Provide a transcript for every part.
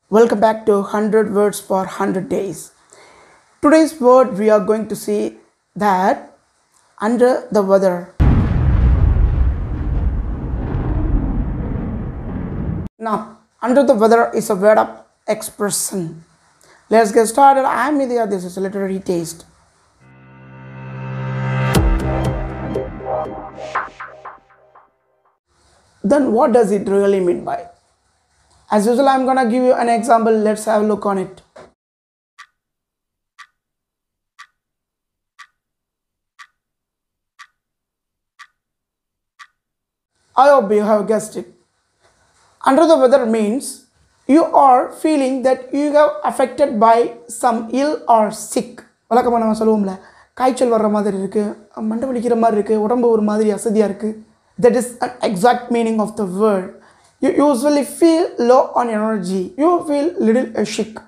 Welcome back to 100 words for 100 days. Today's word we are going to see that under the weather. Now, under the weather is a word of expression. Let's get started. I'm Ithaya. This is a literary taste. Then what does it really mean by? As usual, I'm gonna give you an example. Let's have a look on it. I hope you have guessed it. Under the weather means you are feeling that you have affected by some ill or sick. வழக்கமாக நம்ம சொல்லுவோம்ல காய்ச்சல் வர்ற மாதிரி இருக்கு, மண்டை வலிக்கிற மாதிரி இருக்கு, உடம்பு ஒரு மாதிரி அசதியா இருக்கு. That is an exact meaning of the word. You usually feel low on energy. You feel little sick.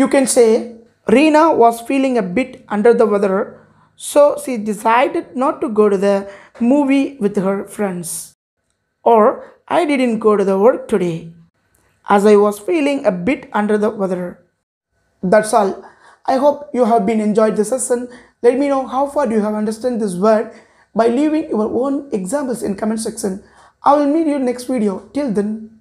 You can say Reena was feeling a bit under the weather, so she decided not to go to the movie with her friends. Or I didn't go to the work today as I was feeling a bit under the weather. That's all. I hope you have been enjoyed this lesson. Let me know how far you have understood this word by leaving your own examples in comment section. I will meet you next video. Till then.